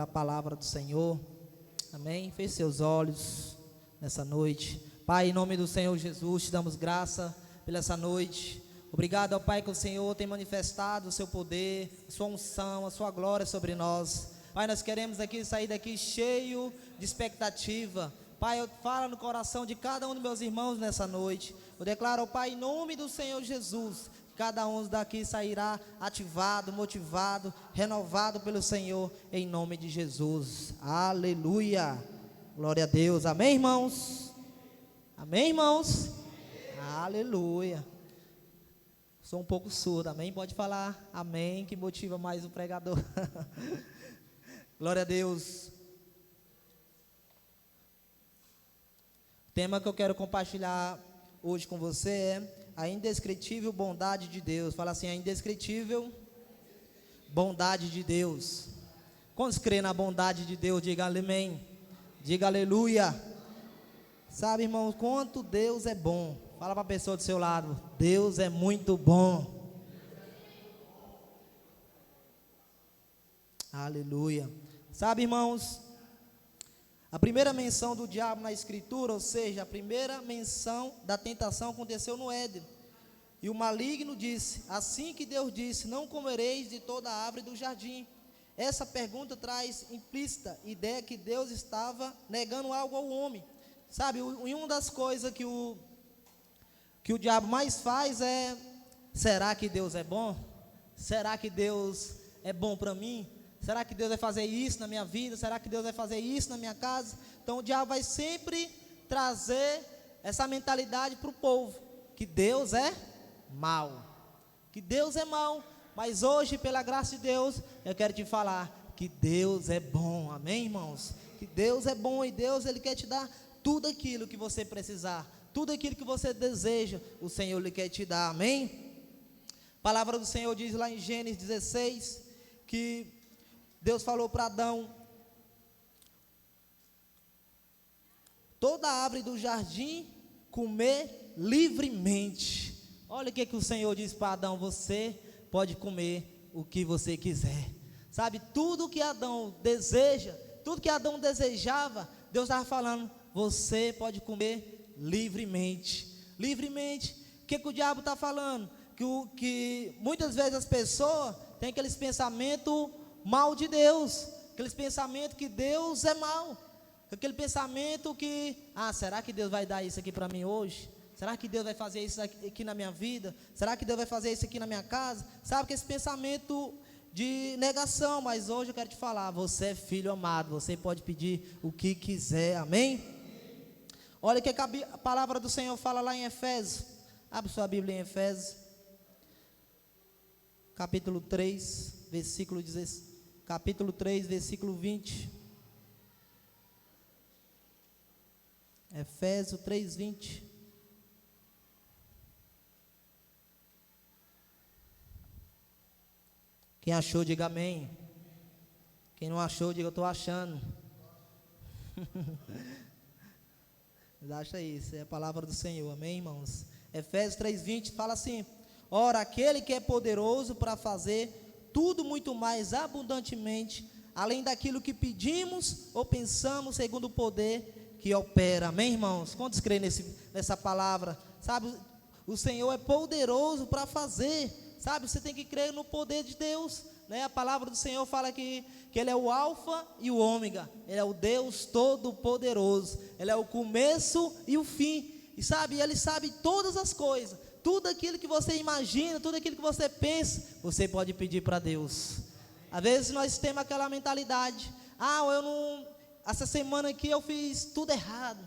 A palavra do Senhor, amém? Feche seus olhos nessa noite. Pai, em nome do Senhor Jesus, te damos graça pela essa noite. Obrigado ao Pai que o Senhor tem manifestado o seu poder, a sua unção, a sua glória sobre nós. Pai, nós queremos sair daqui cheio de expectativa. Pai, fala no coração de cada um dos meus irmãos nessa noite. Eu declaro, Pai, em nome do Senhor Jesus, cada um daqui sairá ativado, motivado, renovado pelo Senhor, em nome de Jesus. Aleluia. Glória a Deus. Amém, irmãos? Amém, irmãos? Aleluia. Sou um pouco surdo, amém? Pode falar amém, que motiva mais o pregador. Glória a Deus. O tema que eu quero compartilhar hoje com você é a indescritível bondade de Deus. Fala assim, a indescritível bondade de Deus. Quantos creem na bondade de Deus? Diga amém. Diga aleluia. Sabe, irmãos, quanto Deus é bom. Fala para a pessoa do seu lado, Deus é muito bom. Aleluia. Sabe, irmãos, a primeira menção do diabo na escritura, ou seja, a primeira menção da tentação aconteceu no Éden. E o maligno disse, assim que Deus disse, não comereis de toda a árvore do jardim. Essa pergunta traz implícita a ideia que Deus estava negando algo ao homem. Sabe, e uma das coisas que o diabo mais faz é, será que Deus é bom? Será que Deus é bom para mim? Será que Deus vai fazer isso na minha vida? Será que Deus vai fazer isso na minha casa? Então o diabo vai sempre trazer essa mentalidade para o povo, que Deus é mau, que Deus é mau. Mas hoje, pela graça de Deus, eu quero te falar que Deus é bom, amém, irmãos? Que Deus é bom e Deus, Ele quer te dar tudo aquilo que você precisar, tudo aquilo que você deseja, o Senhor lhe quer te dar, amém? A palavra do Senhor diz lá em Gênesis 16, que Deus falou para Adão, toda árvore do jardim comer livremente. Olha o que o Senhor diz para Adão, você pode comer o que você quiser. Sabe, tudo que Adão deseja, tudo que Adão desejava, Deus estava falando, você pode comer livremente. Livremente. O que o diabo está falando? Que muitas vezes as pessoas têm aqueles pensamentos mal de Deus, aqueles pensamentos que Deus é mal, aquele pensamento que, será que Deus vai dar isso aqui para mim hoje? Será que Deus vai fazer isso aqui na minha vida? Será que Deus vai fazer isso aqui na minha casa? Sabe, que esse pensamento de negação, mas hoje eu quero te falar, você é filho amado, você pode pedir o que quiser, amém? Olha o que a palavra do Senhor fala lá em Efésios, abre sua Bíblia em Efésios, capítulo 3, versículo 16. Capítulo 3, versículo 20. Efésios 3, 20. Quem achou, diga amém. Quem não achou, diga eu estou achando. Acha isso, é a palavra do Senhor, amém, irmãos? Efésios 3, 20 fala assim: ora, aquele que é poderoso para fazer tudo muito mais abundantemente, além daquilo que pedimos ou pensamos, segundo o poder que opera, amém, irmãos? Quantos creem nessa palavra? Sabe, o Senhor é poderoso para fazer, sabe, você tem que crer no poder de Deus, né? A palavra do Senhor fala que Ele é o alfa e o ômega, Ele é o Deus todo poderoso, Ele é o começo e o fim, e sabe, Ele sabe todas as coisas. Tudo aquilo que você imagina, tudo aquilo que você pensa, você pode pedir para Deus. Às vezes nós temos aquela mentalidade, essa semana aqui eu fiz tudo errado,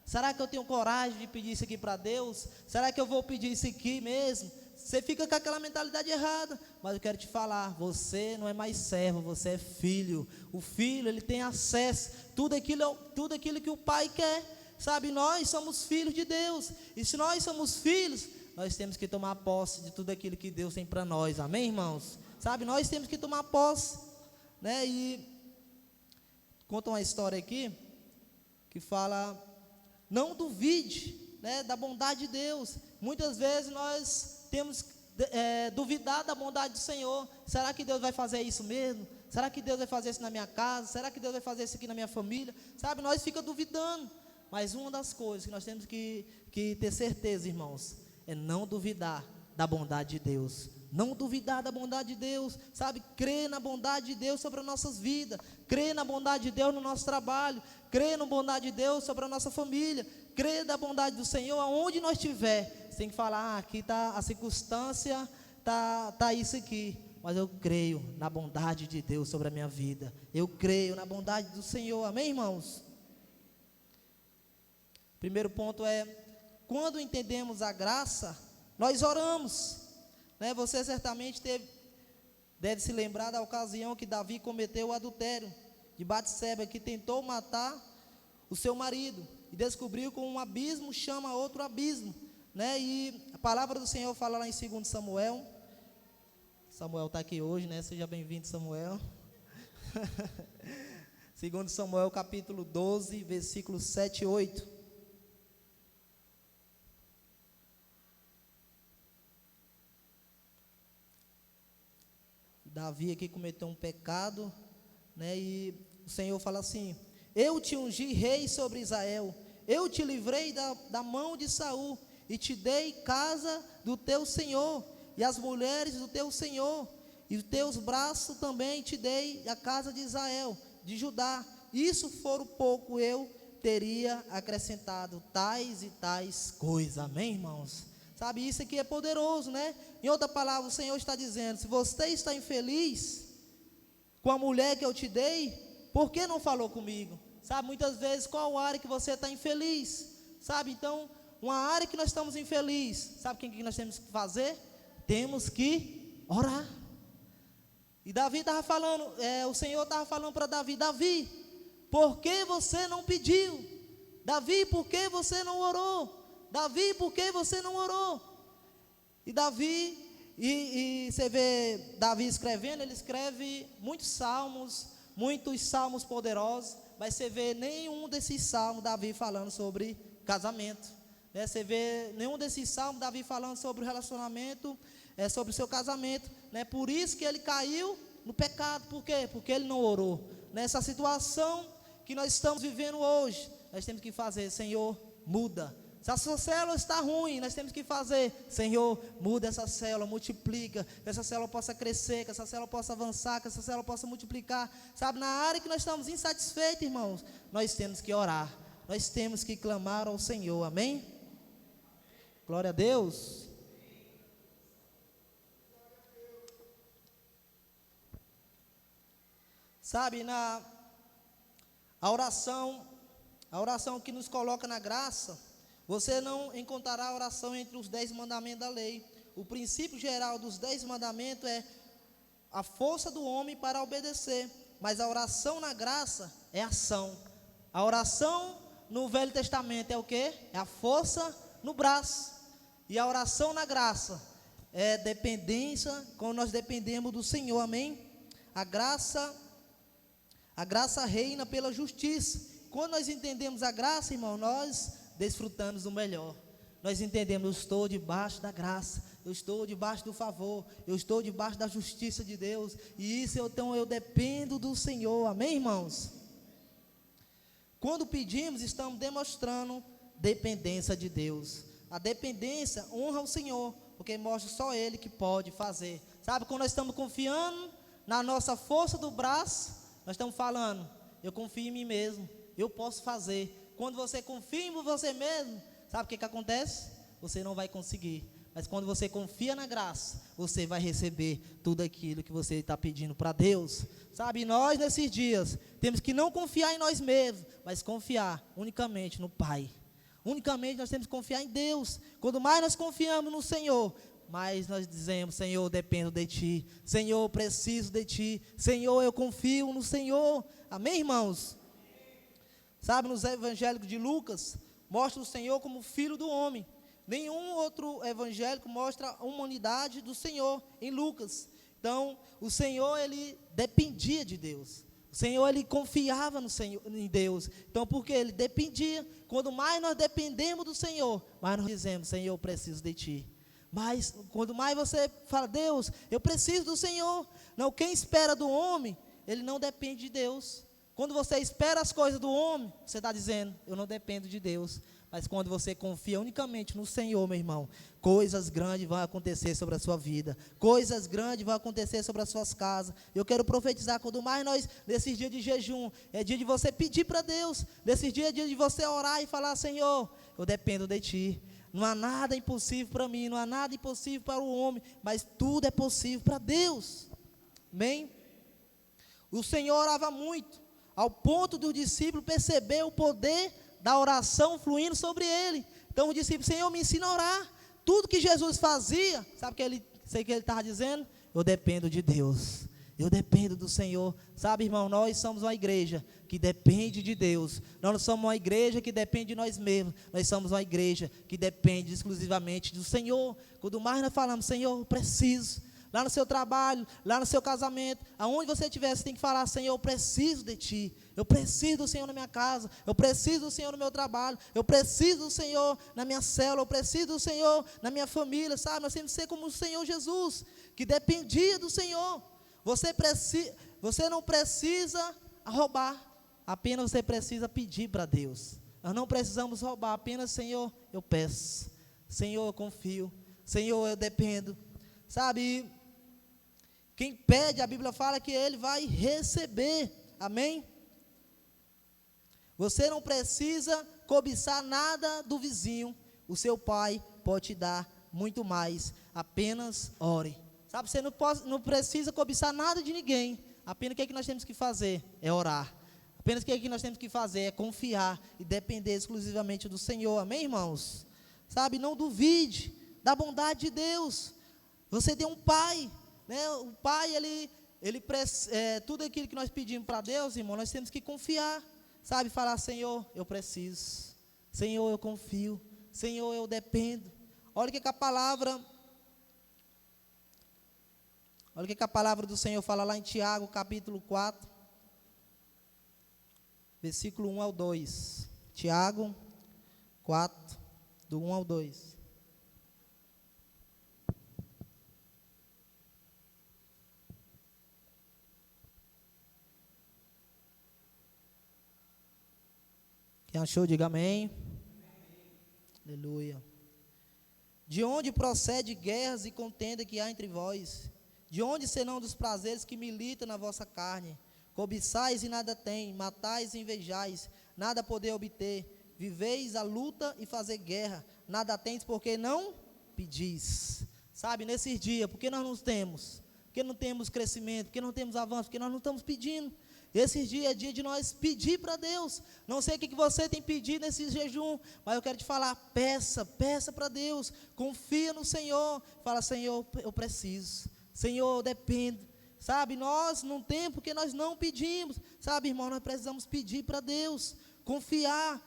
será que eu tenho coragem de pedir isso aqui para Deus? Será que eu vou pedir isso aqui mesmo? Você fica com aquela mentalidade errada, mas eu quero te falar, você não é mais servo, você é filho. O filho, ele tem acesso, tudo aquilo que o pai quer, sabe, nós somos filhos de Deus, e se nós somos filhos, nós temos que tomar posse de tudo aquilo que Deus tem para nós, amém, irmãos? Sabe, nós temos que tomar posse, né? E conta uma história aqui, que fala, não duvide, né, da bondade de Deus. Muitas vezes nós temos duvidar da bondade do Senhor. Será que Deus vai fazer isso mesmo? Será que Deus vai fazer isso na minha casa? Será que Deus vai fazer isso aqui na minha família? Sabe, nós fica duvidando. Mas uma das coisas que nós temos que ter certeza, irmãos, é não duvidar da bondade de Deus. Não duvidar da bondade de Deus, sabe, crer na bondade de Deus sobre as nossas vidas, crer na bondade de Deus no nosso trabalho, crer na bondade de Deus sobre a nossa família, crer na bondade do Senhor aonde nós estiver. Você tem que falar, aqui está a circunstância, está isso aqui, mas eu creio na bondade de Deus sobre a minha vida, eu creio na bondade do Senhor, amém, irmãos? Primeiro ponto é, quando entendemos a graça, nós oramos, né? Você certamente deve se lembrar da ocasião que Davi cometeu o adultério de Batseba, que tentou matar o seu marido, e descobriu que um abismo chama outro abismo, né? E a palavra do Senhor fala lá em 2 Samuel, Samuel está aqui hoje, né? Seja bem-vindo, Samuel. 2 Samuel capítulo 12, versículos 7 e 8. Davi aqui cometeu um pecado, né? E o Senhor fala assim: eu te ungi rei sobre Israel, eu te livrei da mão de Saul, e te dei casa do teu Senhor, e as mulheres do teu Senhor, e os teus braços também te dei a casa de Israel, de Judá. Isso for o pouco, eu teria acrescentado tais e tais coisas, amém, irmãos? Sabe, isso aqui é poderoso, né? Em outra palavra, o Senhor está dizendo: se você está infeliz com a mulher que eu te dei, por que não falou comigo? Sabe, muitas vezes, qual área que você está infeliz? Sabe, então, uma área que nós estamos infelizes, sabe o que nós temos que fazer? Temos que orar. E Davi estava falando, o Senhor estava falando para Davi: Davi, por que você não pediu? Davi, por que você não orou? Davi, por que você não orou? E Davi, e você vê Davi escrevendo, ele escreve muitos salmos poderosos, mas você vê nenhum desses salmos Davi falando sobre casamento, né? Você vê nenhum desses salmos Davi falando sobre o relacionamento, sobre o seu casamento, né? Por isso que ele caiu no pecado. Por quê? Porque ele não orou. Nessa situação que nós estamos vivendo hoje, nós temos que fazer: Senhor, muda. Se a sua célula está ruim, nós temos que fazer: Senhor, muda essa célula, multiplica, que essa célula possa crescer, que essa célula possa avançar, que essa célula possa multiplicar. Sabe, na área que nós estamos insatisfeitos, irmãos, nós temos que orar, nós temos que clamar ao Senhor, amém? Glória a Deus. Sabe, a oração que nos coloca na graça, você não encontrará a oração entre os 10 mandamentos da lei. O princípio geral dos 10 mandamentos é a força do homem para obedecer, mas a oração na graça é ação. A oração no Velho Testamento é o quê? É a força no braço. E a oração na graça é dependência, quando nós dependemos do Senhor, amém? A graça reina pela justiça. Quando nós entendemos a graça, irmão, nós desfrutamos do melhor. Nós entendemos: eu estou debaixo da graça, eu estou debaixo do favor, eu estou debaixo da justiça de Deus, e isso então eu dependo do Senhor, amém, irmãos? Quando pedimos, estamos demonstrando dependência de Deus. A dependência honra o Senhor, porque mostra só Ele que pode fazer. Sabe, quando nós estamos confiando na nossa força do braço, nós estamos falando: eu confio em mim mesmo, eu posso fazer. Quando você confia em você mesmo, sabe o que acontece? Você não vai conseguir. Mas quando você confia na graça, você vai receber tudo aquilo que você está pedindo para Deus. Sabe, nós nesses dias temos que não confiar em nós mesmos, mas confiar unicamente no Pai. Unicamente nós temos que confiar em Deus. Quanto mais nós confiamos no Senhor, mais nós dizemos: Senhor, eu dependo de Ti. Senhor, eu preciso de Ti. Senhor, eu confio no Senhor. Amém, irmãos? Sabe, nos evangelhos de Lucas, mostra o Senhor como Filho do homem. Nenhum outro evangélico mostra a humanidade do Senhor em Lucas. Então, o Senhor, ele dependia de Deus. O Senhor, ele confiava no Senhor, em Deus. Então, porque ele dependia. Quando mais nós dependemos do Senhor, mais nós dizemos: Senhor, eu preciso de Ti. Mas, quando mais você fala: Deus, eu preciso do Senhor. Não, quem espera do homem ele não depende de Deus. Quando você espera as coisas do homem, você está dizendo, eu não dependo de Deus. Mas quando você confia unicamente no Senhor, meu irmão, coisas grandes vão acontecer sobre a sua vida, coisas grandes vão acontecer sobre as suas casas. Eu quero profetizar, quando mais nós, nesses dias de jejum, é dia de você pedir para Deus, nesses dias é dia de você orar e falar, Senhor, eu dependo de Ti, não há nada impossível para mim, não há nada impossível para o homem, mas tudo é possível para Deus, amém? O Senhor orava muito, ao ponto do discípulo perceber o poder da oração fluindo sobre ele. Então o discípulo, Senhor, me ensina a orar. Tudo que Jesus fazia, sabe o que ele estava dizendo? Eu dependo de Deus, eu dependo do Senhor. Sabe, irmão, nós somos uma igreja que depende de Deus. Nós não somos uma igreja que depende de nós mesmos. Nós somos uma igreja que depende exclusivamente do Senhor. Quando mais nós falamos, Senhor, eu preciso. Lá no seu trabalho, lá no seu casamento, aonde você estiver, você tem que falar, Senhor, eu preciso de Ti, eu preciso do Senhor na minha casa, eu preciso do Senhor no meu trabalho, eu preciso do Senhor na minha célula, eu preciso do Senhor na minha família, sabe? Nós temos que ser como o Senhor Jesus, que dependia do Senhor. Você não precisa roubar, apenas você precisa pedir para Deus. Nós não precisamos roubar, apenas, Senhor, eu peço, Senhor, eu confio, Senhor, eu dependo, sabe? Quem pede, a Bíblia fala que ele vai receber, amém? Você não precisa cobiçar nada do vizinho, o seu pai pode te dar muito mais, apenas ore, sabe? Você não precisa cobiçar nada de ninguém, apenas o que é que nós temos que fazer? É orar, apenas o que é que nós temos que fazer? É confiar e depender exclusivamente do Senhor, amém, irmãos? Sabe, não duvide da bondade de Deus. Você tem um pai, né? O pai, tudo aquilo que nós pedimos para Deus, irmão, nós temos que confiar, sabe? Falar, Senhor, eu preciso, Senhor, eu confio, Senhor, eu dependo. Olha o que a palavra do Senhor fala lá em Tiago, capítulo 4, versículo 1 ao 2. Tiago 4, do 1 ao 2. Quem achou, diga amém. Aleluia. De onde procede guerras e contenda que há entre vós? De onde senão dos prazeres que militam na vossa carne? Cobiçais e nada tem, matais e invejais, nada poder obter. Viveis a luta e fazer guerra, nada tendes porque não pedis. Sabe, nesses dias, porque nós não temos? Porque não temos crescimento, porque não temos avanço, porque nós não estamos pedindo. Esses dias é dia de nós pedir para Deus. Não sei o que você tem pedido nesse jejum, mas eu quero te falar, peça para Deus, confia no Senhor, fala, Senhor, eu preciso, Senhor, eu dependo, sabe? Nós não temos porque nós não pedimos, sabe, irmão, nós precisamos pedir para Deus, confiar.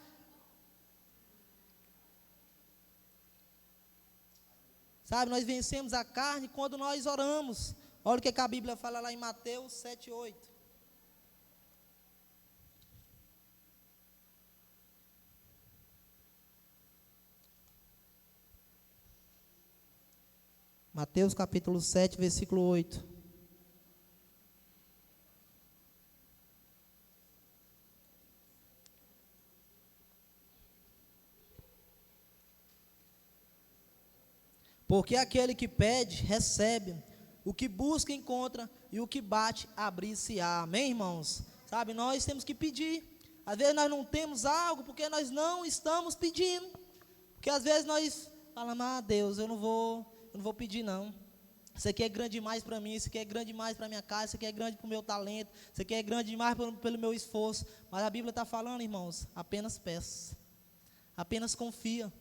Sabe, nós vencemos a carne quando nós oramos. Olha o que a Bíblia fala lá em Mateus 7:8. Mateus capítulo 7, versículo 8. Porque aquele que pede, recebe, o que busca, encontra, e o que bate, abrir-se-á. Amém, irmãos? Sabe, nós temos que pedir. Às vezes nós não temos algo porque nós não estamos pedindo. Porque às vezes nós falamos, Deus, eu não vou pedir não. Isso aqui é grande demais para mim, isso aqui é grande demais para a minha casa, isso aqui é grande para o meu talento, isso aqui é grande demais pelo meu esforço. Mas a Bíblia está falando, irmãos, apenas peça, apenas confia.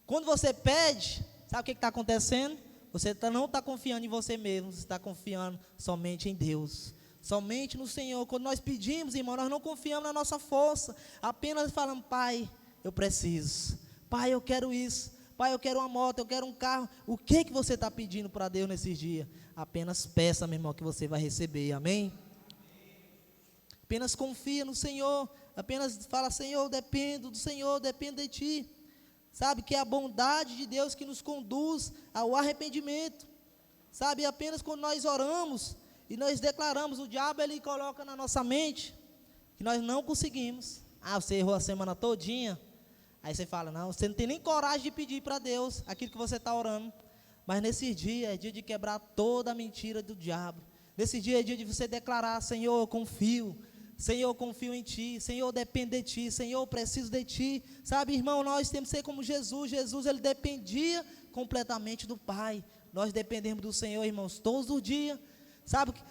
Quando você pede, sabe o que está acontecendo? Você não está confiando em você mesmo, você está confiando somente em Deus, somente no Senhor. Quando nós pedimos, irmão, nós não confiamos na nossa força, apenas falamos, Pai, eu preciso, Pai, eu quero isso, Pai, eu quero uma moto, eu quero um carro. O que você está pedindo para Deus nesses dias? Apenas peça, meu irmão, que você vai receber, amém? Apenas confia no Senhor, apenas fala, Senhor, eu dependo do Senhor, dependo de Ti. Sabe, que é a bondade de Deus que nos conduz ao arrependimento. Sabe, apenas quando nós oramos E nós declaramos, o diabo ele coloca na nossa mente que nós não conseguimos. Você errou a semana todinha. Aí você fala, não, você não tem nem coragem de pedir para Deus aquilo que você está orando. Mas nesse dia é dia de quebrar toda a mentira do diabo. Nesse dia é dia de você declarar, Senhor, eu confio. Senhor, eu confio em Ti. Senhor, eu dependo de Ti. Senhor, eu preciso de Ti. Sabe, irmão, nós temos que ser como Jesus. Jesus, ele dependia completamente do Pai. Nós dependemos do Senhor, irmãos, todos os dias. Sabe que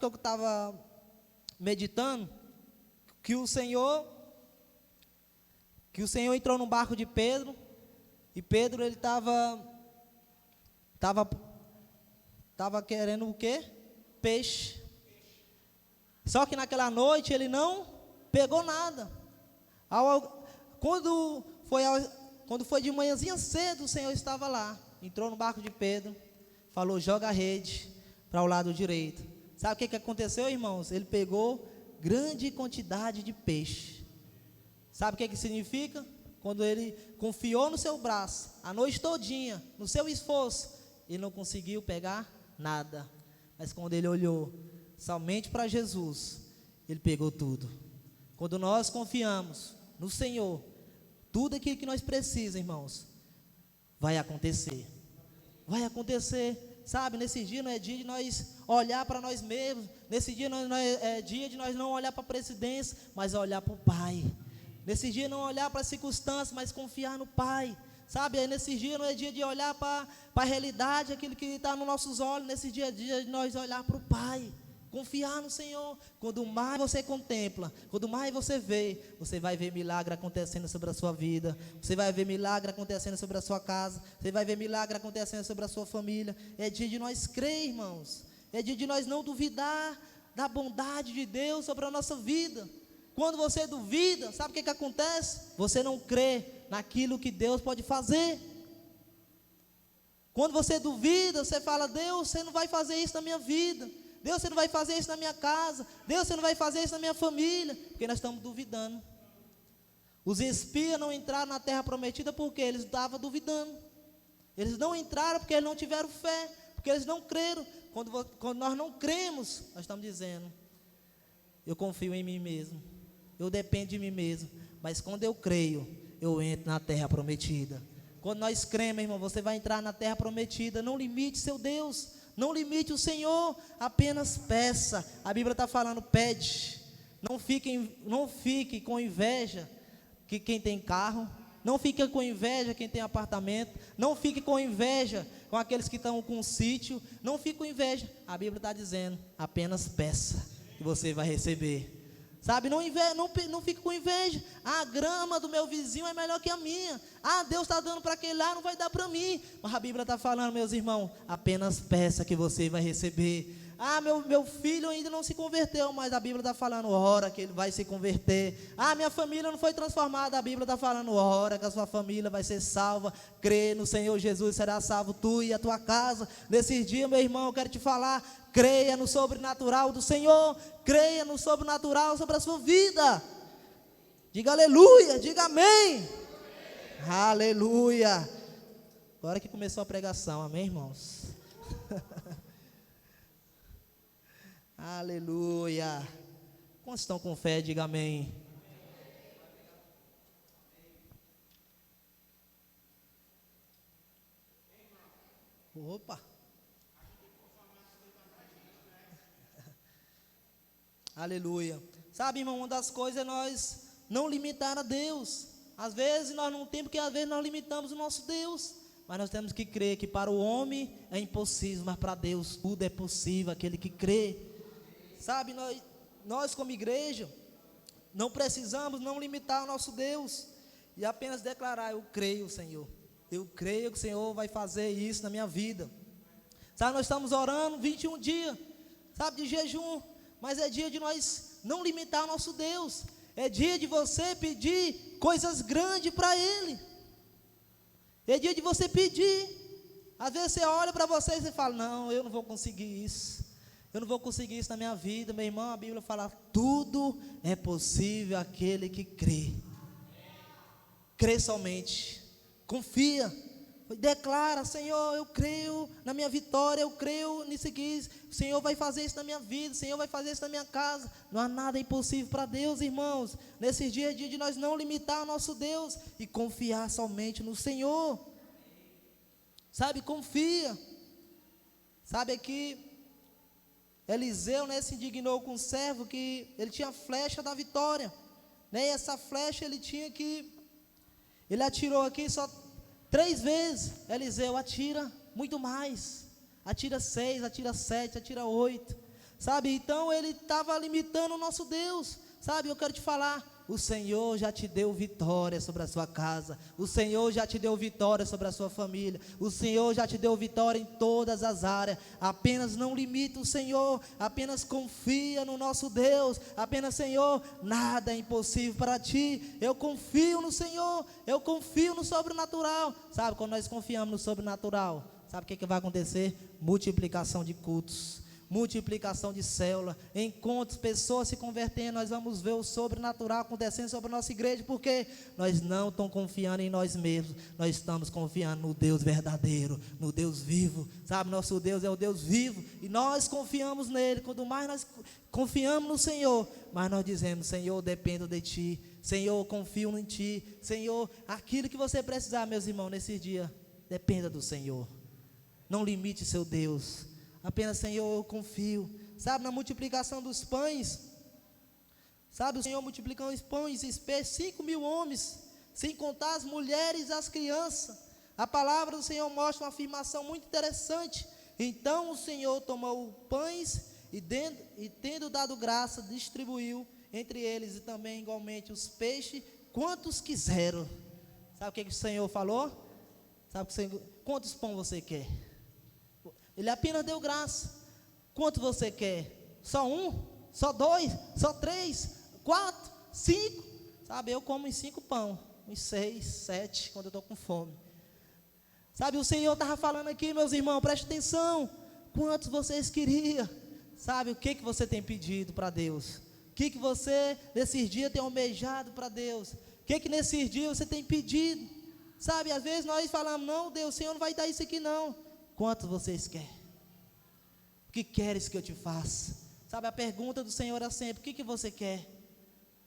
eu estava meditando? Que o Senhor entrou no barco de Pedro. E Pedro, ele estava querendo o quê? Peixe. Só que naquela noite ele não pegou nada. Quando foi de manhãzinha cedo, o Senhor estava lá. Entrou no barco de Pedro, falou, joga a rede para o lado direito. Sabe o que aconteceu, irmãos? Ele pegou grande quantidade de peixe. Sabe o que significa? Quando ele confiou no seu braço, a noite todinha, no seu esforço, ele não conseguiu pegar nada. Mas quando ele olhou somente para Jesus, ele pegou tudo. Quando nós confiamos no Senhor, tudo aquilo que nós precisamos, irmãos, vai acontecer. Vai acontecer. Sabe, nesse dia não é dia de nós olhar para nós mesmos. Nesse dia não é dia de nós não olhar para a presidência, mas olhar para o Pai. Nesse dia não olhar para as circunstâncias, mas confiar no Pai. Sabe, nesse dia não é dia de olhar para a realidade, aquilo que está nos nossos olhos. Nesse dia é dia de nós olhar para o Pai. Confiar no Senhor. Quando mais você contempla, quando mais você vê, você vai ver milagre acontecendo sobre a sua vida. Você vai ver milagre acontecendo sobre a sua casa. Você vai ver milagre acontecendo sobre a sua família. É dia de nós crer, irmãos. É dia de nós não duvidar da bondade de Deus sobre a nossa vida. Quando você duvida, sabe o que acontece? Você não crê naquilo que Deus pode fazer. Quando você duvida, você fala, Deus, você não vai fazer isso na minha vida. Deus, você não vai fazer isso na minha casa. Deus, você não vai fazer isso na minha família. Porque nós estamos duvidando. Os espias não entraram na terra prometida porque eles estavam duvidando. Eles não entraram porque eles não tiveram fé. Porque eles não creram. Quando nós não cremos, nós estamos dizendo, eu confio em mim mesmo. Eu dependo de mim mesmo. Mas quando eu creio, eu entro na terra prometida. Quando nós cremos, irmão, você vai entrar na terra prometida. Não limite seu Deus. Não limite o Senhor, apenas peça. A Bíblia está falando, pede. Não fique com inveja que quem tem carro. Não fique com inveja quem tem apartamento. Não fique com inveja com aqueles que estão com um sítio. Não fique com inveja. A Bíblia está dizendo, apenas peça que você vai receber. Sabe, não fique com inveja. A grama do meu vizinho é melhor que a minha. Deus está dando para aquele lá, não vai dar para mim. Mas a Bíblia está falando, meus irmãos, apenas peça que você vai receber. Meu filho ainda não se converteu, mas a Bíblia está falando, ora que ele vai se converter. Minha família não foi transformada, a Bíblia está falando, ora que a sua família vai ser salva. Crê no Senhor Jesus, será salvo tu e a tua casa. Nesses dias, meu irmão, eu quero te falar, creia no sobrenatural do Senhor. Creia no sobrenatural sobre a sua vida. Diga aleluia, diga amém. Aleluia. Agora que começou a pregação, amém, irmãos? Aleluia. Quantos estão com fé, diga amém. Opa. Aleluia. Sabe, irmão, uma das coisas é nós não limitar a Deus. Às vezes nós não temos, porque às vezes nós limitamos o nosso Deus. Mas nós temos que crer que para o homem é impossível, mas para Deus tudo é possível, aquele que crê. Sabe, nós como igreja, não precisamos não limitar o nosso Deus. E apenas declarar, eu creio, Senhor. Eu creio que o Senhor vai fazer isso na minha vida. Sabe, nós estamos orando 21 dias, sabe, de jejum. Mas é dia de nós não limitar o nosso Deus. É dia de você pedir coisas grandes para Ele. É dia de você pedir. Às vezes você olha para você e você fala, não, eu não vou conseguir isso. Eu não vou conseguir isso na minha vida. Meu irmão, a Bíblia fala, tudo é possível àquele que crê. Crê somente. Confia. Declara: Senhor, eu creio na minha vitória, eu creio nisso aqui, o Senhor vai fazer isso na minha vida, o Senhor vai fazer isso na minha casa. Não há nada impossível para Deus, irmãos. Nesses dias é dia de nós não limitar o nosso Deus e confiar somente no Senhor. Sabe, confia. Sabe aqui, Eliseu, né, se indignou com o servo que ele tinha a flecha da vitória, né, e essa flecha ele atirou aqui só 3 vezes. Eliseu atira muito mais, atira 6, atira 7, atira 8, sabe? Então ele estava limitando o nosso Deus, sabe? Eu quero te falar, o Senhor já te deu vitória sobre a sua casa, o Senhor já te deu vitória sobre a sua família, o Senhor já te deu vitória em todas as áreas. Apenas não limita o Senhor, apenas confia no nosso Deus, apenas: Senhor, nada é impossível para ti, eu confio no Senhor, eu confio no sobrenatural. Sabe, quando nós confiamos no sobrenatural, sabe o que vai acontecer? Multiplicação de cultos, multiplicação de célula, encontros, pessoas se convertendo. Nós vamos ver o sobrenatural acontecendo sobre a nossa igreja, porque nós não estamos confiando em nós mesmos, nós estamos confiando no Deus verdadeiro, no Deus vivo, sabe? Nosso Deus é o Deus vivo, e nós confiamos nele. Quanto mais nós confiamos no Senhor, mais nós dizemos: Senhor, dependo de ti, Senhor, confio em ti, Senhor, aquilo que você precisar, meus irmãos, nesse dia, dependa do Senhor. Não limite seu Deus, apenas: Senhor, eu confio. Sabe, na multiplicação dos pães, sabe, o Senhor multiplicando os pães e peixes, 5.000 homens, sem contar as mulheres e as crianças. A palavra do Senhor mostra uma afirmação muito interessante. Então o Senhor tomou pães e tendo dado graça, distribuiu entre eles, e também igualmente os peixes, quantos quiseram. Sabe o que o Senhor falou? Sabe o Senhor, quantos pão você quer? Ele apenas deu graça. Quanto você quer? Só 1? Só 2? Só 3? 4? 5? Sabe, eu como uns 5 pão, uns 6, 7, quando eu estou com fome. Sabe, o Senhor estava falando aqui, meus irmãos, preste atenção. Quantos vocês queriam? Sabe, o que você tem pedido para Deus? O que você, nesses dias, tem almejado para Deus? O que nesses dias você tem pedido? Sabe, às vezes nós falamos: não, Deus, o Senhor não vai dar isso aqui não. Quantos vocês querem? O que queres que eu te faça? Sabe, a pergunta do Senhor é sempre: o que você quer?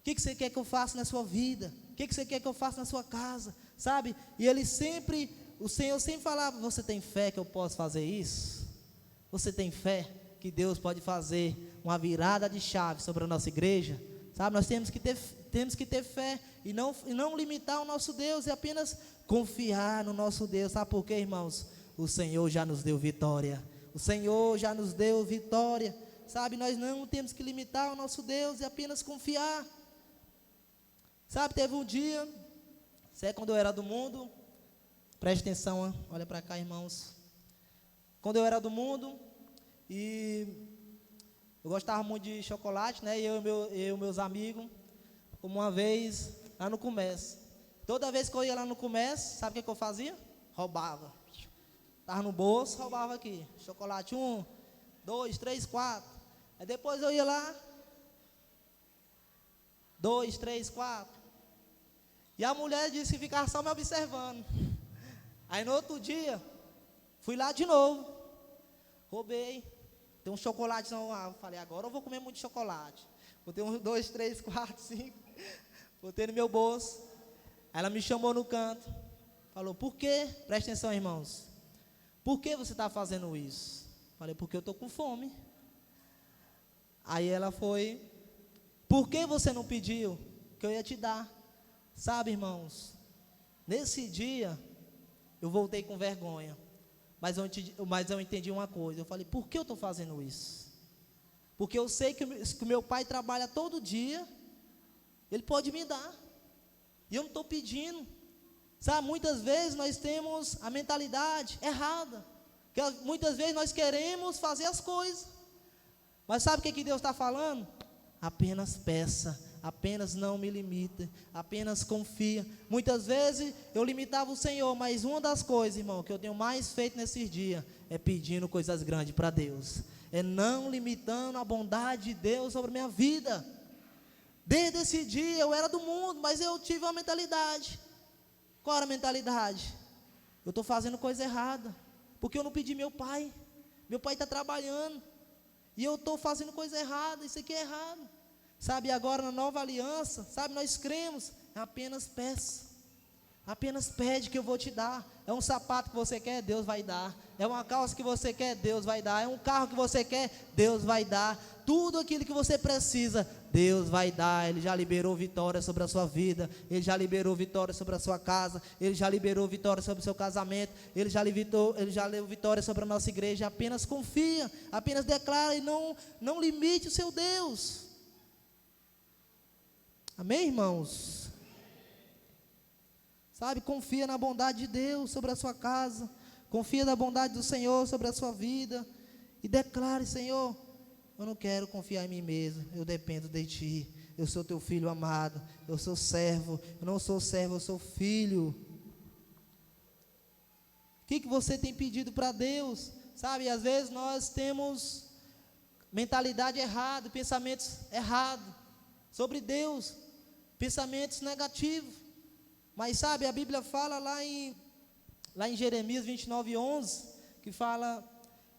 O que você quer que eu faça na sua vida? O que você quer que eu faça na sua casa? Sabe, e o Senhor sempre falava: você tem fé que eu posso fazer isso? Você tem fé que Deus pode fazer uma virada de chave sobre a nossa igreja? Sabe, nós temos que ter fé e não limitar o nosso Deus, e apenas confiar no nosso Deus. Sabe por quê, irmãos? O Senhor já nos deu vitória. O Senhor já nos deu vitória. Sabe, nós não temos que limitar o nosso Deus e apenas confiar. Sabe, teve um dia, quando eu era do mundo, preste atenção, olha para cá, irmãos. Quando eu era do mundo, e eu gostava muito de chocolate, né? E eu e meus amigos, como uma vez, lá no comércio. Toda vez que eu ia lá no comércio, sabe o que eu fazia? Roubava. Estava no bolso, roubava aqui. Chocolate 1, 2, 3, 4. Aí depois eu ia lá. 2, 3, 4. E a mulher disse que ficava só me observando. Aí no outro dia, fui lá de novo. Roubei. Tem um chocolate. Falei: agora eu vou comer muito chocolate. Botei 1, 2, 3, 4, 5. Botei no meu bolso. Aí ela me chamou no canto. Falou: por quê? Presta atenção, irmãos. Por que você está fazendo isso? Falei: porque eu estou com fome. Aí ela foi: por que você não pediu que eu ia te dar? Sabe, irmãos, nesse dia eu voltei com vergonha, mas eu entendi uma coisa. Eu falei: por que eu estou fazendo isso? Porque eu sei que o meu pai trabalha todo dia, ele pode me dar, e eu não estou pedindo. Sabe, muitas vezes nós temos a mentalidade errada, que muitas vezes nós queremos fazer as coisas, mas sabe o que Deus está falando? Apenas peça, apenas não me limite, apenas confia. Muitas vezes eu limitava o Senhor, mas uma das coisas, irmão, que eu tenho mais feito nesses dias, é pedindo coisas grandes para Deus, é não limitando a bondade de Deus sobre a minha vida. Desde esse dia eu era do mundo, mas eu tive uma mentalidade. Qual era a mentalidade? eu estou fazendo coisa errada, porque eu não pedi meu pai está trabalhando, e eu estou fazendo coisa errada, isso aqui é errado, sabe? Agora na nova aliança, sabe, nós cremos, apenas peça, apenas pede que eu vou te dar. É um sapato que você quer, Deus vai dar. É uma calça que você quer, Deus vai dar. É um carro que você quer, Deus vai dar. Tudo aquilo que você precisa, Deus vai dar. Ele já liberou vitória sobre a sua vida, Ele já liberou vitória sobre a sua casa, Ele já liberou vitória sobre o seu casamento, Ele já deu vitória sobre a nossa igreja. Apenas confia, apenas declara e não limite o seu Deus. Amém, irmãos? Sabe, confia na bondade de Deus sobre a sua casa, confia na bondade do Senhor sobre a sua vida, e declare: Senhor, eu não quero confiar em mim mesmo, eu dependo de Ti, eu sou Teu filho amado, eu sou servo, eu não sou servo, eu sou filho. O que você tem pedido para Deus? Sabe, às vezes nós temos mentalidade errada, pensamentos errados sobre Deus, pensamentos negativos. Mas sabe, a Bíblia fala lá em Jeremias 29:11, que fala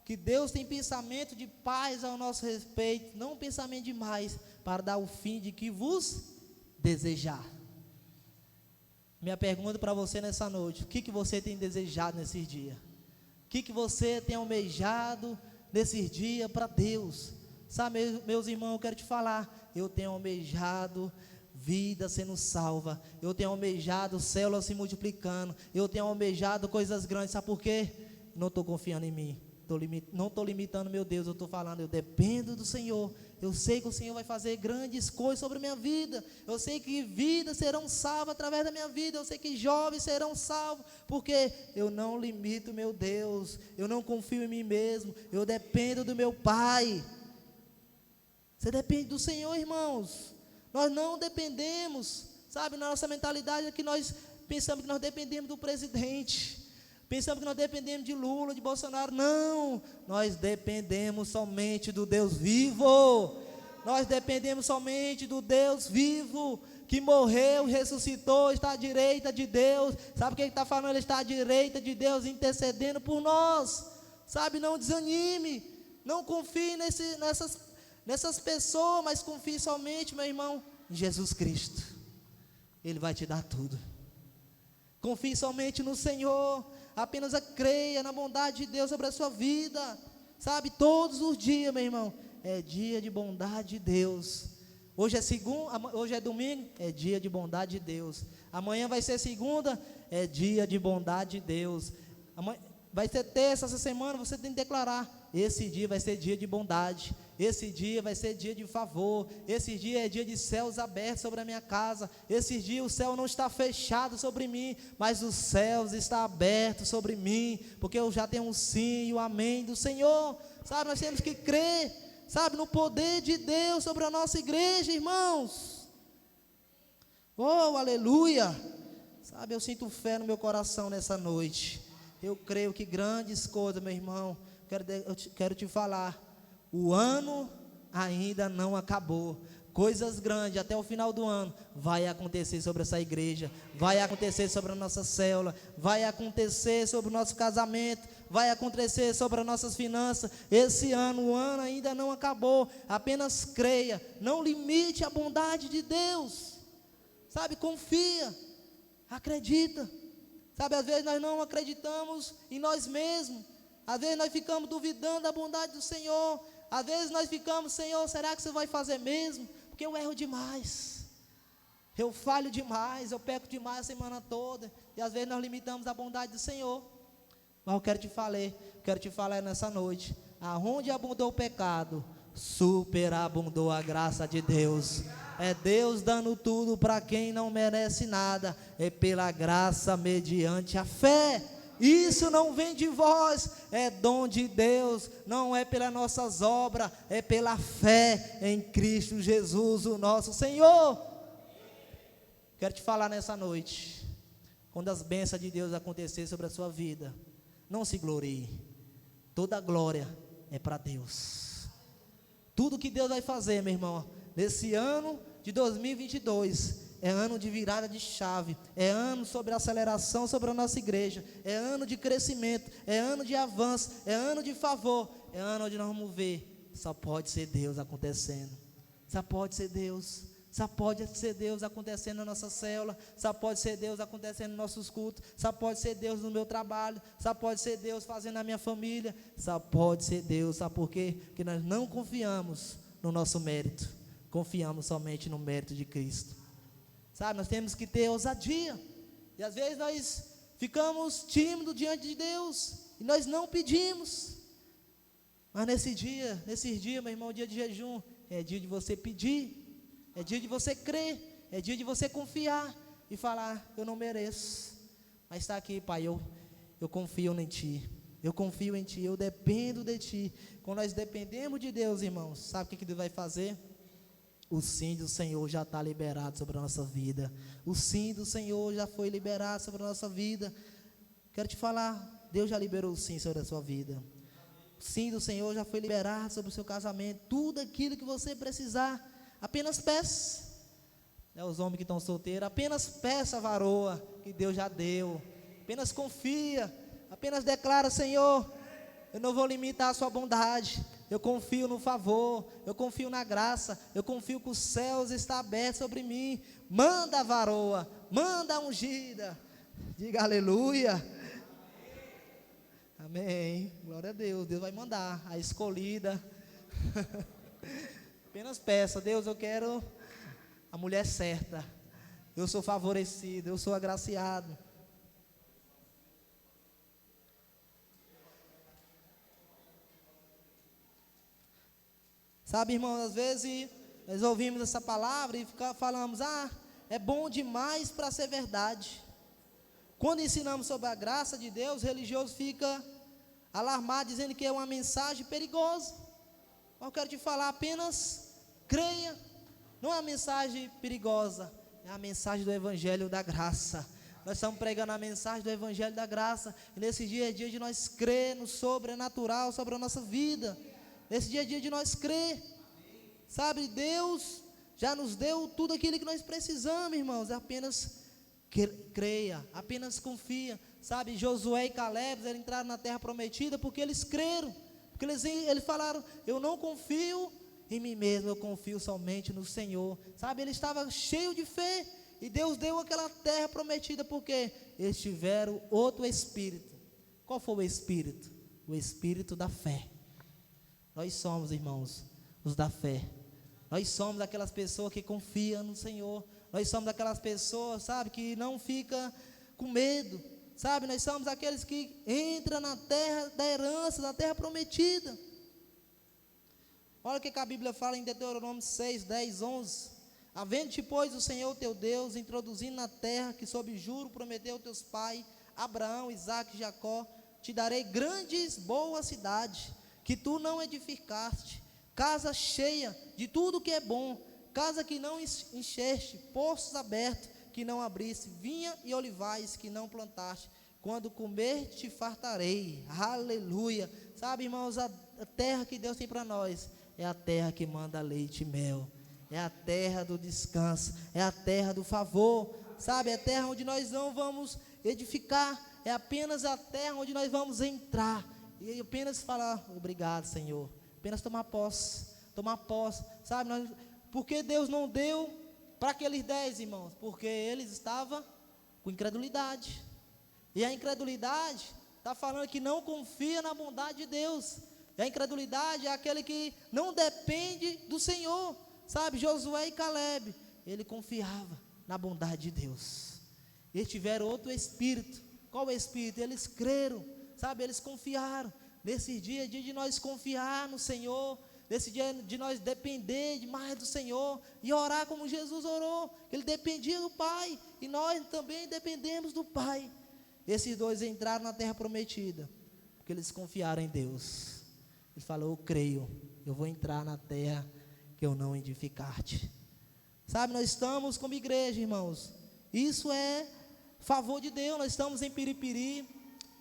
que Deus tem pensamento de paz ao nosso respeito, não um pensamento de mais, para dar o fim de que vos desejar. Minha pergunta para você nessa noite: o que você tem desejado nesses dias? O que você tem almejado nesses dias para Deus? Sabe, meus irmãos, eu quero te falar, eu tenho almejado vida sendo salva, eu tenho almejado células se multiplicando, eu tenho almejado coisas grandes. Sabe por quê? Não estou confiando em mim, não estou limitando meu Deus, eu estou falando, eu dependo do Senhor, eu sei que o Senhor vai fazer grandes coisas sobre a minha vida, eu sei que vidas serão salvas através da minha vida, eu sei que jovens serão salvos, porque eu não limito meu Deus, eu não confio em mim mesmo, eu dependo do meu Pai. Você depende do Senhor, irmãos. Nós não dependemos, sabe, na nossa mentalidade é que nós pensamos que nós dependemos do presidente, pensamos que nós dependemos de Lula, de Bolsonaro. Não, nós dependemos somente do Deus vivo, nós dependemos somente do Deus vivo, que morreu, ressuscitou, está à direita de Deus. Sabe o que ele está falando? Ele está à direita de Deus, intercedendo por nós, sabe? Não desanime, não confie nessas pessoas, mas confie somente, meu irmão, em Jesus Cristo. Ele vai te dar tudo. Confie somente no Senhor, apenas creia na bondade de Deus sobre a sua vida, sabe, todos os dias, meu irmão, é dia de bondade de Deus. Hoje é segunda, hoje é domingo, é dia de bondade de Deus. Amanhã vai ser segunda, é dia de bondade de Deus. Amanhã vai ser terça, essa semana você tem que declarar: esse dia vai ser dia de bondade, esse dia vai ser dia de favor, esse dia é dia de céus abertos sobre a minha casa, esse dia o céu não está fechado sobre mim, mas os céus estão abertos sobre mim, porque eu já tenho um sim e um amém do Senhor. Sabe, nós temos que crer, sabe, no poder de Deus sobre a nossa igreja, irmãos. Oh, aleluia. Sabe, eu sinto fé no meu coração nessa noite. Eu creio que grandes coisas, meu irmão, eu quero te falar, o ano ainda não acabou. Coisas grandes até o final do ano vai acontecer sobre essa igreja, vai acontecer sobre a nossa célula, vai acontecer sobre o nosso casamento, vai acontecer sobre as nossas finanças. Esse ano, o ano ainda não acabou. Apenas creia, não limite a bondade de Deus, sabe, confia, acredita. Sabe, às vezes nós não acreditamos em nós mesmos, às vezes nós ficamos duvidando da bondade do Senhor, às vezes nós ficamos: Senhor, será que você vai fazer mesmo? Porque eu erro demais, eu falho demais, eu peco demais a semana toda, e às vezes nós limitamos a bondade do Senhor. Mas eu quero te falar nessa noite: aonde abundou o pecado, superabundou a graça de Deus. É Deus dando tudo para quem não merece nada, é pela graça mediante a fé. Isso não vem de vós, é dom de Deus, não é pelas nossas obras, é pela fé em Cristo Jesus, o nosso Senhor. Quero te falar nessa noite, quando as bênçãos de Deus acontecerem sobre a sua vida, não se glorie, toda a glória é para Deus. Tudo que Deus vai fazer, meu irmão, nesse ano de 2022, é ano de virada de chave, é ano sobre aceleração sobre a nossa igreja, é ano de crescimento, é ano de avanço, é ano de favor, é ano onde nós vamos ver, só pode ser Deus acontecendo, só pode ser Deus. Só pode ser Deus acontecendo na nossa célula, só pode ser Deus acontecendo nos nossos cultos, só pode ser Deus no meu trabalho, só pode ser Deus fazendo na minha família, só pode ser Deus. Sabe por quê? Porque nós não confiamos no nosso mérito, confiamos somente no mérito de Cristo. Sabe, nós temos que ter ousadia, e às vezes nós ficamos tímidos diante de Deus, e nós não pedimos, mas nesses dias, meu irmão, dia de jejum, é dia de você pedir, é dia de você crer, é dia de você confiar e falar, eu não mereço, mas está aqui, Pai, eu confio em Ti, eu confio em Ti, eu dependo de Ti. Quando nós dependemos de Deus, irmãos, sabe o que Deus vai fazer? O sim do Senhor já está liberado sobre a nossa vida, o sim do Senhor já foi liberado sobre a nossa vida. Quero te falar, Deus já liberou o sim sobre a sua vida, o sim do Senhor já foi liberado sobre o seu casamento, tudo aquilo que você precisar, apenas peça, os homens que estão solteiros, apenas peça a varoa, que Deus já deu, apenas confia, apenas declara, Senhor, eu não vou limitar a sua bondade, eu confio no favor, eu confio na graça, eu confio que os céus estão abertos sobre mim, manda a varoa, manda a ungida, diga aleluia, amém, glória a Deus, Deus vai mandar, a escolhida, apenas peça, Deus, eu quero a mulher certa, eu sou favorecido, eu sou agraciado. Sabe, irmão, às vezes nós ouvimos essa palavra e falamos, é bom demais para ser verdade. Quando ensinamos sobre a graça de Deus, o religioso fica alarmado, dizendo que é uma mensagem perigosa. Mas eu quero te falar, apenas creia, não é uma mensagem perigosa, é a mensagem do Evangelho da graça. Nós estamos pregando a mensagem do Evangelho da graça, e nesse dia é dia de nós crer no sobrenatural sobre a nossa vida, nesse dia é dia de nós crer, sabe, Deus já nos deu tudo aquilo que nós precisamos, irmãos, apenas creia, apenas confia, sabe, Josué e Caleb, eles entraram na terra prometida, porque eles creram, porque eles falaram, eu não confio em mim mesmo, eu confio somente no Senhor, sabe, ele estava cheio de fé, e Deus deu aquela terra prometida, porque eles tiveram outro espírito. Qual foi o espírito? O espírito da fé. Nós somos, irmãos, os da fé, nós somos aquelas pessoas que confiam no Senhor, nós somos aquelas pessoas, sabe, que não fica com medo, sabe, nós somos aqueles que entram na terra da herança, na terra prometida. Olha o que a Bíblia fala em Deuteronômio 6, 10, 11. Havendo-te, pois, o Senhor teu Deus, introduzindo na terra que sob juro prometeu aos teus pais, Abraão, Isaque e Jacó, te darei grandes, boas cidades, que tu não edificaste, casa cheia de tudo que é bom, casa que não encheste, poços abertos que não abriste, vinha e olivais que não plantaste, quando comer te fartarei, aleluia. Sabe, irmãos, a terra que Deus tem para nós, é a terra que manda leite e mel, é a terra do descanso, é a terra do favor, sabe, é a terra onde nós não vamos edificar, é apenas a terra onde nós vamos entrar, e apenas falar, obrigado Senhor, apenas tomar posse, sabe, porque Deus não deu para aqueles 10, irmãos, porque eles estavam com incredulidade, e a incredulidade está falando que não confia na bondade de Deus, e a incredulidade é aquele que não depende do Senhor, sabe, Josué e Caleb, ele confiava na bondade de Deus, eles tiveram outro espírito. Qual é o espírito? Eles creram, sabe, eles confiaram. Nesse dia é dia de nós confiar no Senhor, nesse dia de nós depender mais do Senhor, e orar como Jesus orou, ele dependia do Pai, e nós também dependemos do Pai. Esses dois entraram na terra prometida, porque eles confiaram em Deus. Ele falou, eu creio, eu vou entrar na terra que eu não edificar-te. Sabe, nós estamos como igreja, irmãos, isso é favor de Deus. Nós estamos em Piripiri,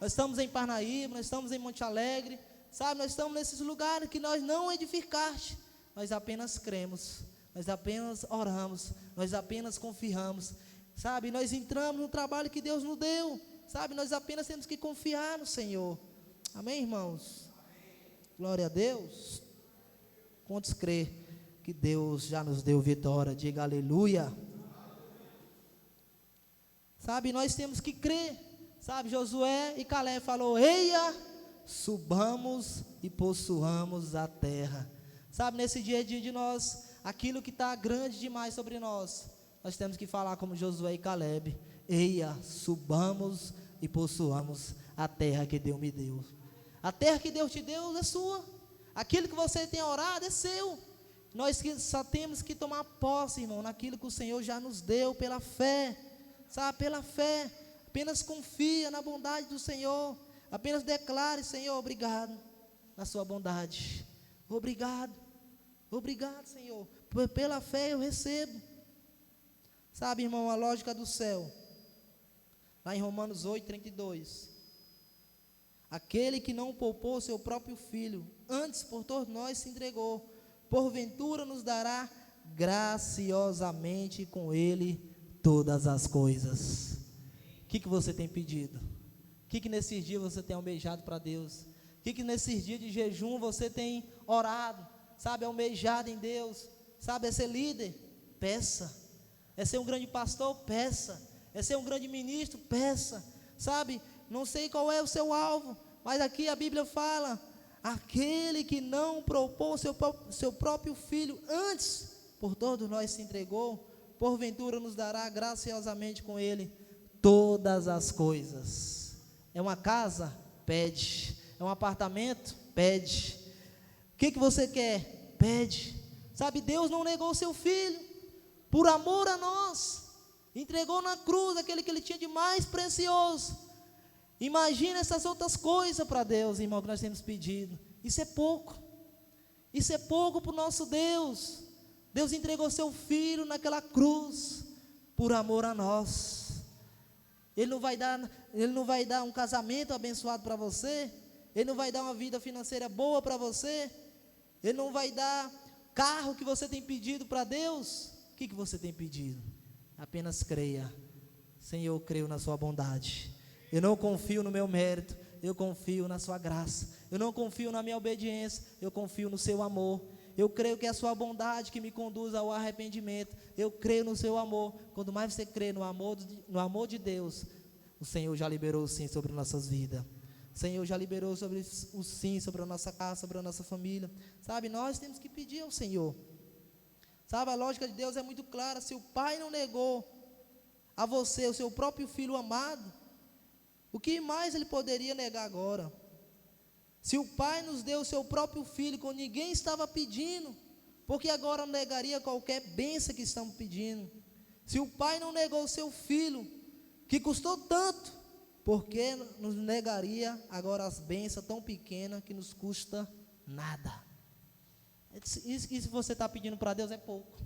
nós estamos em Parnaíba, nós estamos em Monte Alegre, sabe, nós estamos nesses lugares que nós não edificaste, nós apenas cremos, nós apenas oramos, nós apenas confiamos, sabe? Nós entramos no trabalho que Deus nos deu, sabe? Nós apenas temos que confiar no Senhor. Amém, irmãos? Glória a Deus. Quantos crê que Deus já nos deu vitória? Diga aleluia. Sabe, nós temos que crer. Sabe, Josué e Caleb falou: eia, subamos e possuamos a terra. Sabe, nesse dia a dia de nós, aquilo que está grande demais sobre nós, nós temos que falar como Josué e Caleb: eia, subamos e possuamos a terra que Deus me deu. A terra que Deus te deu é sua. Aquilo que você tem orado é seu. Nós só temos que tomar posse, irmão, naquilo que o Senhor já nos deu pela fé. Sabe, pela fé. Apenas confia na bondade do Senhor. Apenas declare: Senhor, obrigado na sua bondade. Obrigado. Obrigado, Senhor. Pela fé eu recebo. Sabe, irmão, a lógica do céu. Lá em Romanos 8:32. Aquele que não poupou seu próprio filho, antes por todos nós se entregou, porventura nos dará graciosamente com ele todas as coisas. O que você tem pedido? O que nesses dias você tem almejado para Deus? O que nesses dias de jejum você tem orado? Sabe, almejado em Deus? Sabe, é ser líder? Peça. É ser um grande pastor? Peça. É ser um grande ministro? Peça. Sabe, não sei qual é o seu alvo, mas aqui a Bíblia fala: aquele que não propôs seu próprio filho, antes por todos nós se entregou, porventura nos dará graciosamente com ele todas as coisas. É uma casa? Pede. É um apartamento? Pede. O que você quer? Pede. Sabe, Deus não negou seu filho, por amor a nós, entregou na cruz aquele que ele tinha de mais precioso. Imagina essas outras coisas para Deus, irmão, que nós temos pedido. Isso é pouco. Isso é pouco para o nosso Deus. Deus entregou seu filho naquela cruz por amor a nós. Ele não vai dar um casamento abençoado para você. Ele não vai dar uma vida financeira boa para você. Ele não vai dar carro que você tem pedido para Deus. O que você tem pedido? Apenas creia: Senhor, eu creio na sua bondade. Eu não confio no meu mérito, eu confio na sua graça. Eu não confio na minha obediência, eu confio no seu amor. Eu creio que é a sua bondade que me conduz ao arrependimento. Eu creio no seu amor. Quanto mais você crê no amor de Deus, o Senhor já liberou o sim sobre nossas vidas. O Senhor já liberou o sim sobre a nossa casa, sobre a nossa família. Sabe, nós temos que pedir ao Senhor. Sabe, a lógica de Deus é muito clara. Se o Pai não negou a você o seu próprio filho amado, o que mais Ele poderia negar agora? Se o Pai nos deu o seu próprio filho quando ninguém estava pedindo, porque agora negaria qualquer bênção que estamos pedindo? Se o Pai não negou o seu filho, que custou tanto, por que nos negaria agora as bênçãos tão pequenas que nos custa nada? Isso que você está pedindo para Deus é pouco.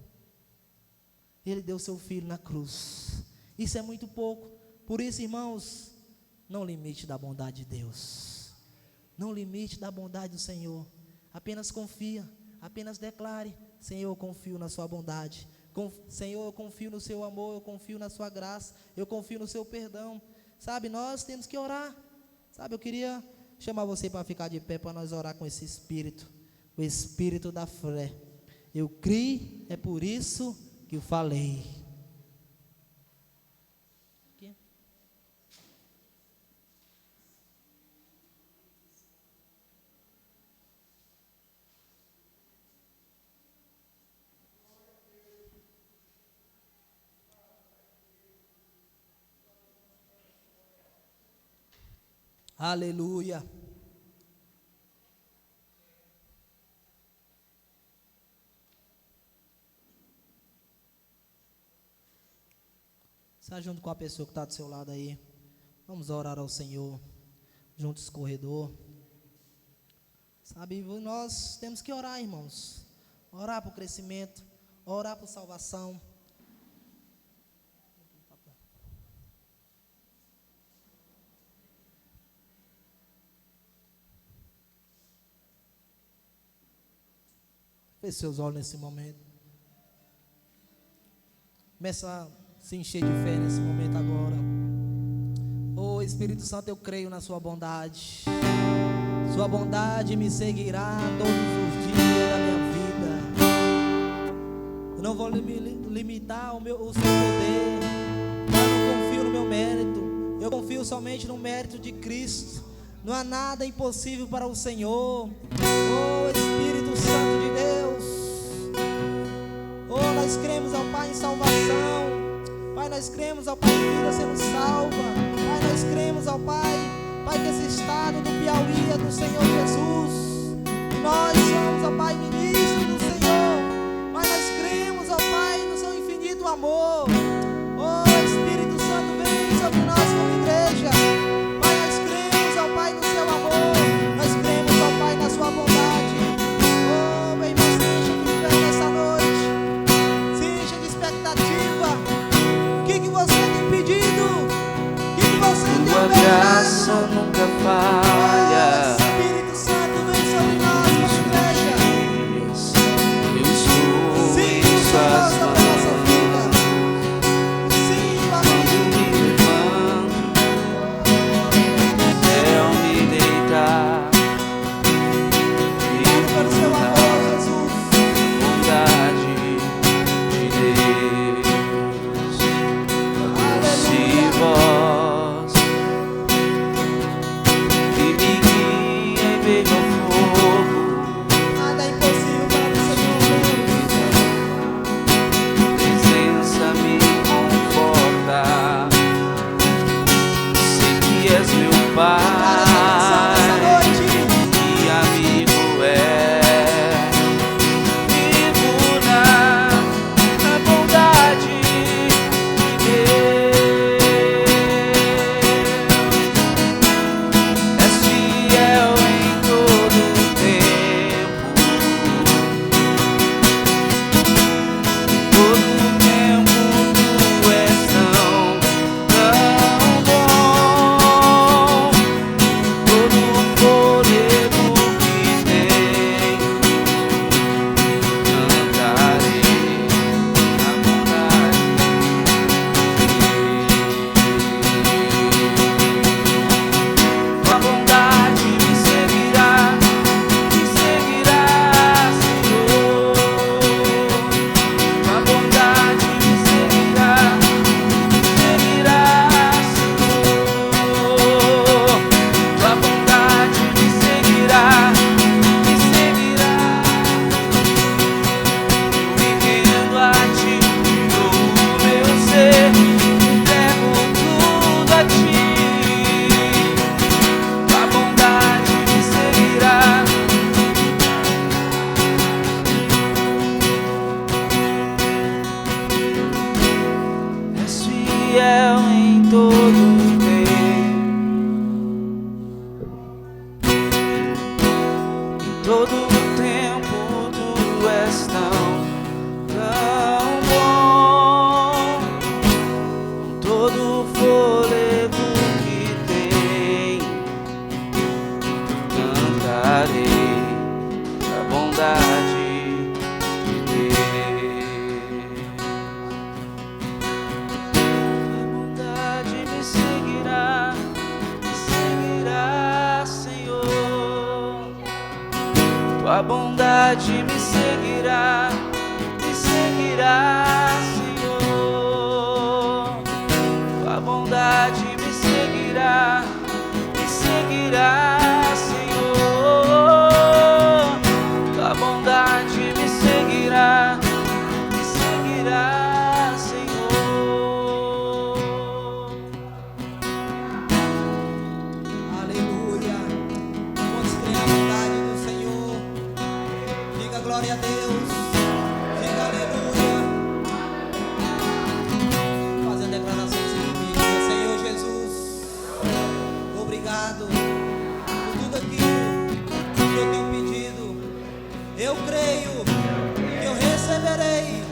Ele deu o seu filho na cruz. Isso é muito pouco. Por isso, irmãos, não limite da bondade de Deus. Não limite da bondade do Senhor. Apenas confia, apenas declare: Senhor, eu confio na sua bondade. Senhor, eu confio no seu amor, eu confio na sua graça, eu confio no seu perdão. Sabe, nós temos que orar. Sabe, eu queria chamar você para ficar de pé, para nós orar com esse espírito, o espírito da fé. Eu criei, é por isso que eu falei. Aqui. Aleluia. Está junto com a pessoa que está do seu lado aí. Vamos orar ao Senhor, juntos corredor. Sabe, nós temos que orar, irmãos. Orar por crescimento, orar por salvação. Feche seus olhos nesse momento. Começa a se encher de fé nesse momento agora. Oh Espírito Santo, eu creio na sua bondade. Sua bondade me seguirá todos os dias da minha vida. Eu não vou limitar o seu poder. Eu não confio no meu mérito. Eu confio somente no mérito de Cristo. Não há nada impossível para o Senhor. Oh Espírito Santo de Deus. Oh, nós cremos, ó Pai, em salvação. Pai, nós cremos, ó Pai, em vida sendo salva. Pai, nós cremos, ó Pai, Pai, que esse estado do Piauí é do Senhor Jesus. E nós somos, ó Pai, ministros do Senhor. Pai, nós cremos, ó Pai, no seu infinito amor. Oh, Espírito Santo, vem sobre nós como igreja. Pai, nós cremos, ó Pai, no seu amor. Nós cremos, ó Pai, na sua bondade. Oh, meu irmão, se encha de fé nessa noite. Se encha de expectativa. O que você tem pedido? O que você tem Tua pedido? graça nunca falha. Espírito Santo, vem sobre nós, como igreja. Eu estou Sim, em Senhor, suas sobre a nossa mãos. vida. Sim, Quando amém. me levanto, até eu me deitar, Obrigado pelo seu amor, Jesus. bondade de Deus. Se vós que me guia em meio ao fogo, Nada é impossível para o Senhor. presença me conforta. Sei que és meu Pai e amigo é. Vivo na bondade de Deus. És fiel em todo o tempo. Todo o tempo tu és tão bom. Todo o fôlego que tenho, cantarei a bondade de Tua bondade me seguirá, Senhor. Tua bondade me seguirá, Senhor. Tua bondade me seguirá, Eu me rendo a Ti, todo meu ser, entrego tudo a Ti. Tua bondade me seguirá. És fiel em todo o tempo. Em todo o tempo tu és tão bom. Com todo o fôlego que tem, cantarei a bondade de Deus. A bondade me seguirá, Senhor. Tua bondade me seguirá, Senhor. Tua bondade me seguirá, Senhor. Tua bondade me seguirá, Senhor. Aleluia. Vamos criar a bondade do Senhor. Diga glória a Deus. Diga aleluia. Fazendo a declaração seguinte: Senhor Jesus, obrigado por tudo aquilo que eu tenho pedido. Eu creio que eu receberei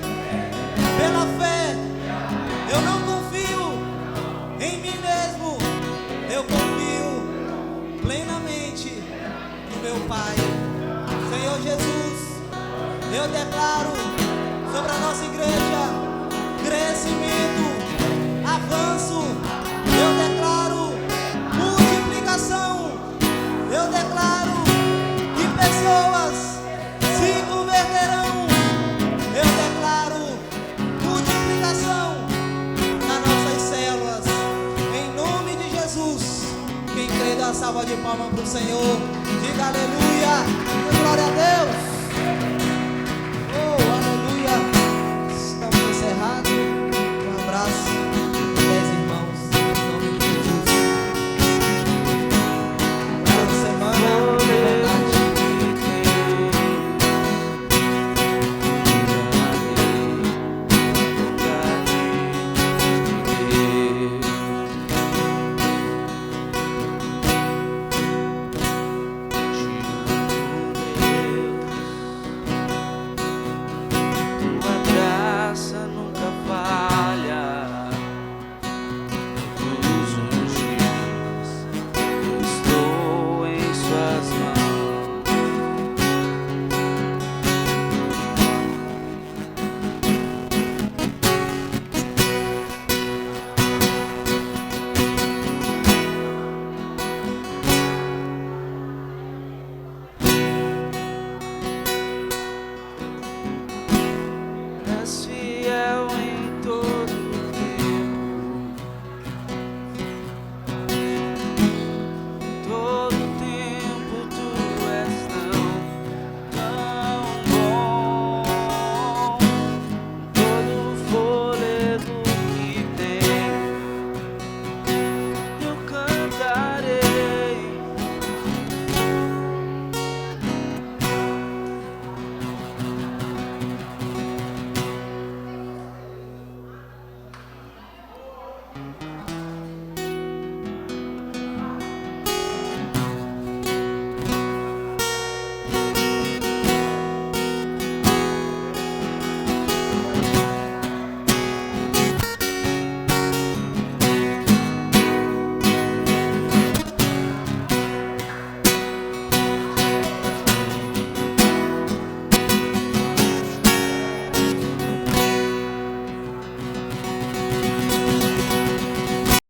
pela fé. Eu não confio em mim mesmo. Eu confio plenamente no meu Pai. Senhor Jesus, eu declaro sobre a nossa igreja graça uma salva de palmas para o Senhor. Diga aleluia. Diga glória a Deus.